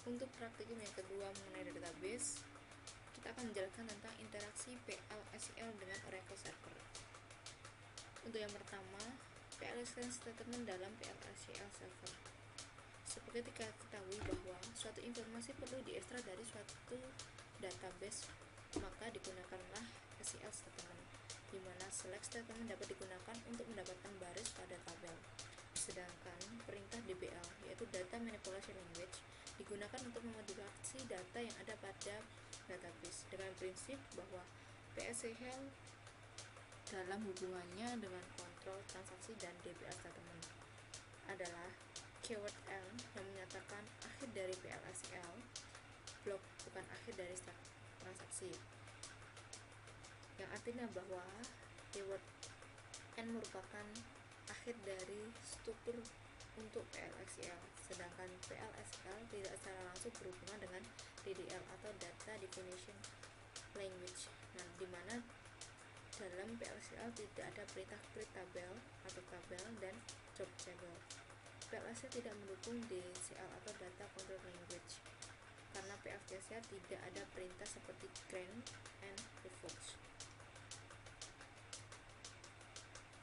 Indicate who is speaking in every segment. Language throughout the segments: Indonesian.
Speaker 1: Untuk praktikum yang kedua mengenai database, kita akan menjelaskan tentang interaksi PL/SQL dengan Oracle Server. Untuk yang pertama, PL/SQL statement dalam PL/SQL Server. Seperti kita ketahui bahwa suatu informasi perlu diekstrak dari suatu database, maka digunakanlah SQL statement, di mana select statement dapat digunakan untuk mendapatkan baris pada tabel. Sedangkan perintah DBL, yaitu Data Manipulation Language, digunakan untuk memodifikasi data yang ada pada database dengan prinsip bahwa PL/SQL dalam hubungannya dengan kontrol transaksi dan DBL statement adalah keyword L yang menyatakan akhir dari PL/SQL blok, bukan akhir dari transaksi, yang artinya bahwa keyword N merupakan akhir dari struktur untuk PL/SQL, sedangkan PL/SQL tidak secara langsung berhubungan dengan DDL atau Data Definition Language, di mana dalam PL/SQL tidak ada perintah create tabel atau tabel dan drop table. PL/SQL tidak mendukung DCL atau Data Control Language karena PL/SQL tidak ada perintah seperti grant and revoke.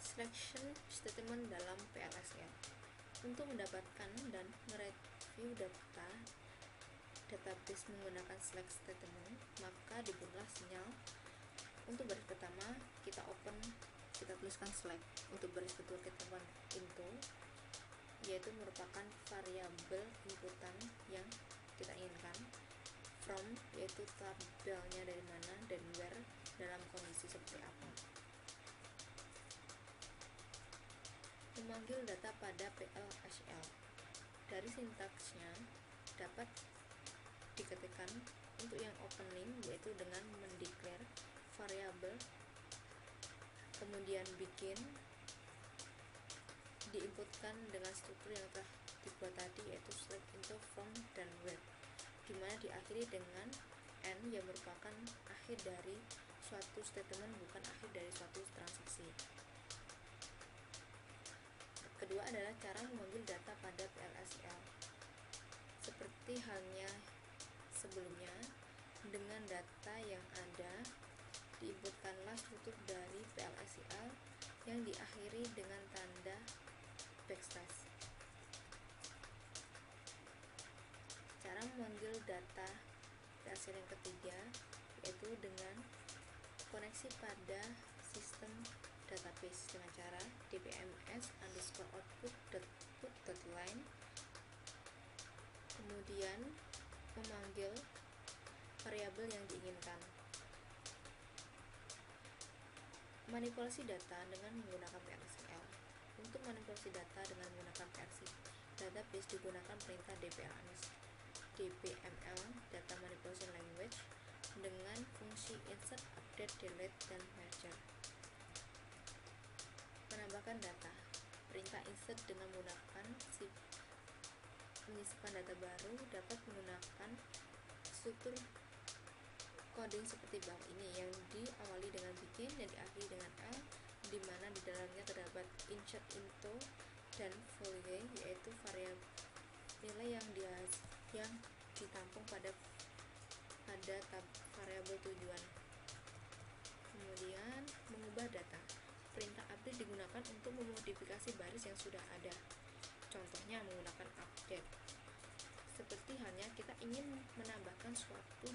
Speaker 1: Selection statement dalam PL/SQL. Untuk mendapatkan dan mereview data database menggunakan select statement, maka dibuatlah sinyal. Untuk baris pertama kita tuliskan select. Untuk baris kedua kita tekan into, yaitu merupakan variabel inputan yang kita inginkan. From, yaitu tabelnya dari mana, dan where, dalam kondisi seperti apa. Memanggil data pada PL/SQL. Dari sintaksnya dapat diketikkan untuk yang opening, yaitu dengan mendeclare variabel, kemudian bikin, diinputkan dengan struktur yang telah dibuat tadi, yaitu select, into, from, dan where, dimana diakhiri dengan N yang merupakan akhir dari suatu statement, bukan akhir dari suatu transaksi. Kedua adalah cara memanggil data pada PL/SQL. Seperti halnya sebelumnya, dengan data yang ada diinputkanlah struktur dari PL/SQL yang diakhiri dengan tanda backslash. Cara memanggil data PL/SQL yang ketiga yaitu dengan koneksi pada sistem database dengan cara dbms_output.put.line, kemudian memanggil variabel yang diinginkan. Manipulasi data dengan menggunakan PL/SQL. Untuk manipulasi data dengan menggunakan database digunakan perintah dbml Data Manipulation Language dengan fungsi insert, update, delete, dan merger. Menambahkan data. Perintah insert dengan menggunakan menyisipkan data baru dapat menggunakan struktur coding seperti berikut ini, yang diawali dengan bikin dan diakhiri dengan L, di mana di dalamnya terdapat insert, into, dan value, yaitu variabel nilai yang ditampung pada variabel tujuan. Kemudian mengubah data. Perintah update digunakan untuk memodifikasi baris yang sudah ada. Contohnya menggunakan update. Seperti halnya kita ingin menambahkan suatu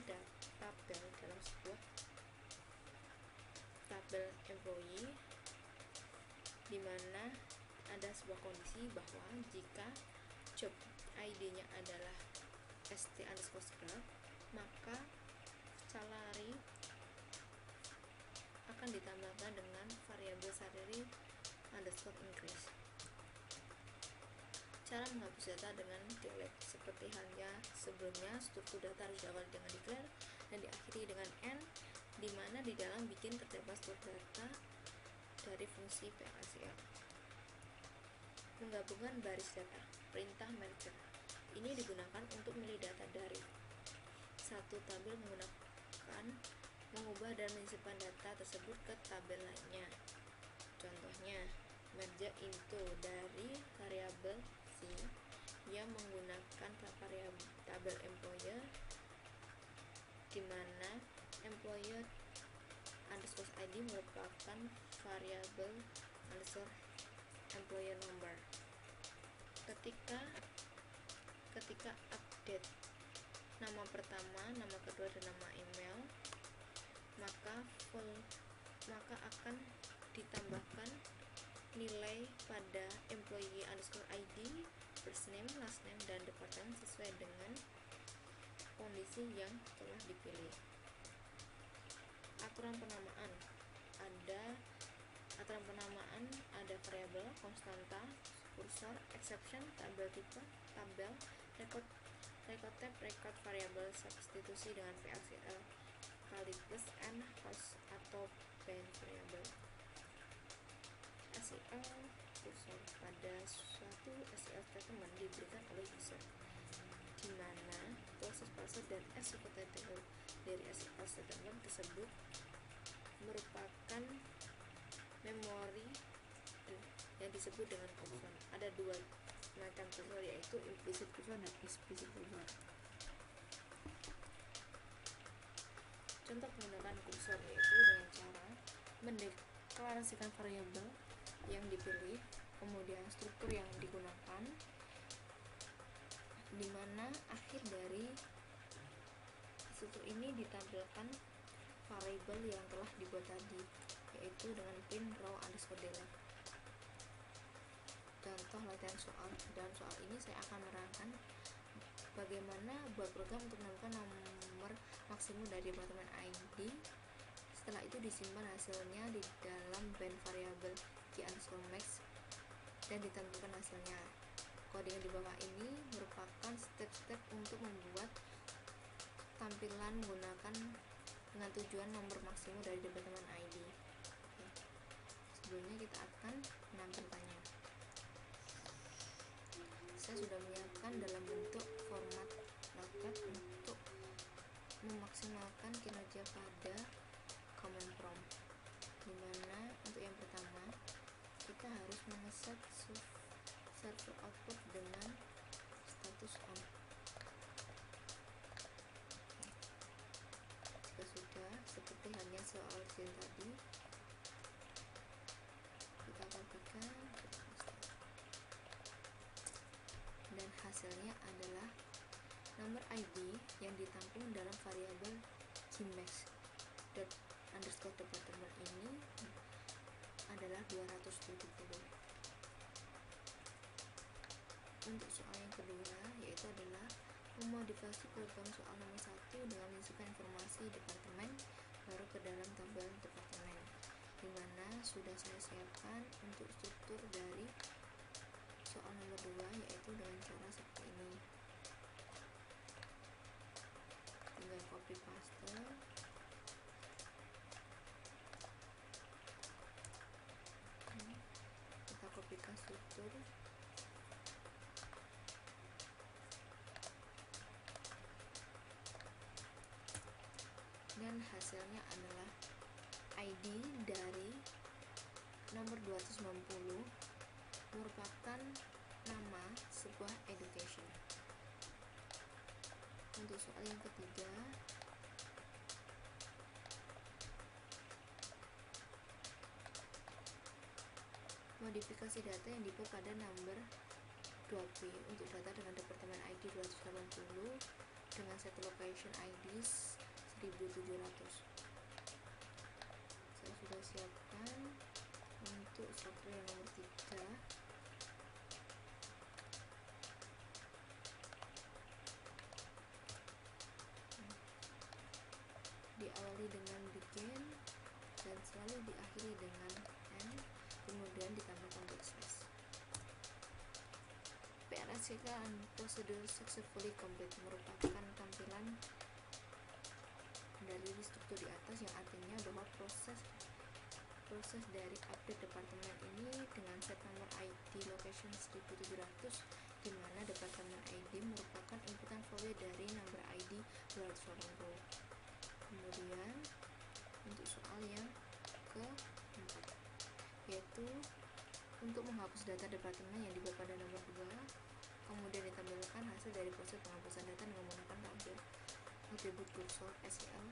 Speaker 1: tabel dalam sebuah tabel employee, di mana ada sebuah kondisi bahwa jika job ID-nya adalah st_scrap, maka salary akan ditambahkan dengan variabel salary _increase. Cara menghapus data dengan delete. Seperti halnya sebelumnya, struktur data harus diawali dengan declare dan diakhiri dengan N, di mana di dalam bikin terdapat struktur data dari fungsi PL/SQL. Menggabungkan baris data. Perintah merger ini digunakan untuk memilih data dari satu tabel mengubah dan menyisipkan data tersebut ke tabel lainnya. Contohnya, merge into dari variabel C yang menggunakan variabel tabel employee di mana employer underscore ID merupakan variabel underscore employer number. Ketika update nama pertama, nama kedua, dan nama email, maka akan ditambahkan nilai pada employee underscore ID, first name, last name, dan departemen sesuai dengan kondisi yang telah dipilih. Aturan penamaan ada variabel, konstanta, kursor, exception, tabel tipe, tabel, record type, record variabel, substitusi dengan PLCL, kali plus n, host atau band variabel. SQL kursor pada suatu SQL statement diberikan oleh user, di mana proses dan executable dari SQL statement tersebut merupakan memori yang disebut dengan kursor. Ada dua macam kursor, yaitu implicit kursor dan explicit kursor. Contoh penggunaan kursor yaitu dengan cara mendeklarasikan variabel yang dipilih, kemudian struktur yang digunakan, di mana akhir dari struktur ini ditampilkan variabel yang telah dibuat tadi, yaitu dengan print row underscore delete. Contoh latihan soal. Dalam soal ini saya akan menerangkan bagaimana buat program untuk menemukan nomor maksimum dari departemen ID. Setelah itu disimpan hasilnya di dalam band variabel key underscore max dan ditampilkan hasilnya. Coding di bawah ini merupakan step-step untuk membuat tampilan menggunakan dengan tujuan nomor maksimum dari departemen ID. Sebelumnya kita akan menampilkannya. Saya sudah menyiapkan dalam bentuk format Notepad untuk memaksimalkan kinerja pada command prompt, dimana untuk yang pertama kita harus mengeset server output dengan status on. Jika sudah, seperti halnya soal yang tadi, kita kopikan dan hasilnya adalah nomor ID yang ditampung dalam variabel keymax underscore departemen ini adalah 270. Untuk soal yang kedua, yaitu adalah memodifikasi program soal nomor 1 dengan memasukkan informasi departemen baru ke dalam tabel departemen, dimana sudah saya siapkan untuk struktur dari soal nomor 2, yaitu dengan cara seperti ini. Tinggal copy paste, kita kopikan struktur, dan hasilnya adalah ID dari nomor 290 merupakan nama sebuah education. Untuk soal yang ketiga, modifikasi data yang dibuat pada nomor 2P untuk data dengan departemen ID 280 dengan set location ID 1700. Saya sudah siapkan untuk software yang nomor 3. Diawali dengan begin dan selalu diakhiri dengan n, kemudian ditambahkan backslash. PLSQL and Procedure Successfully Complete merupakan tampilan dari struktur di atas, yang artinya bahwa proses dari update departemen ini dengan set nomor ID location 1700, di mana departemen ID merupakan inputan value dari nomor ID 280. Kemudian untuk soal yang keempat, yaitu untuk menghapus data departemen yang dibuat pada nomor 2, kemudian ditampilkan hasil dari proses penghapusan data dengan menggunakan tabel atribut kursor SEL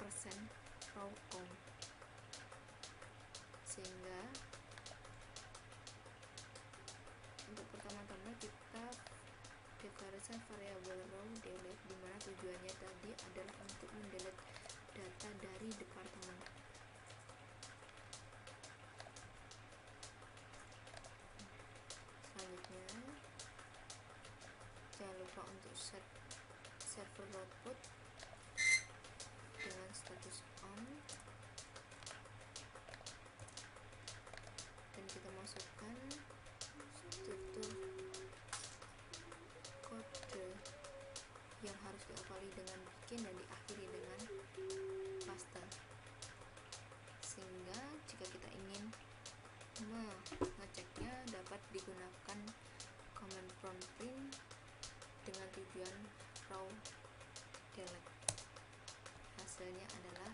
Speaker 1: persen row on, sehingga untuk pertama-tama kita deklarasikan variabel row delete, dimana tujuannya tadi adalah untuk mendelete data dari departemen. Selanjutnya jangan lupa untuk set server output dengan status on, dan kita masukkan struktur kode yang harus diawali dengan bikin dan diakhiri dengan paste, sehingga jika kita ingin mengeceknya dapat digunakan command prompt print dengan tujuan row delete. Hasilnya adalah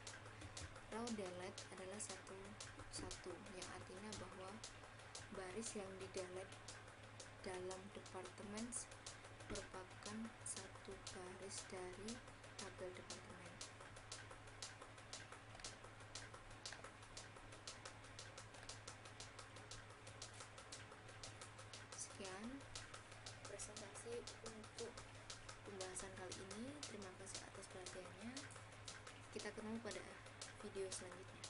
Speaker 1: row delete adalah satu yang artinya bahwa baris yang di delete dalam departemen merupakan satu baris dari tabel departemen. Sekian presentasi untuk pembahasan kali ini. Terima kasih atas perhatiannya. Kita ketemu pada video selanjutnya.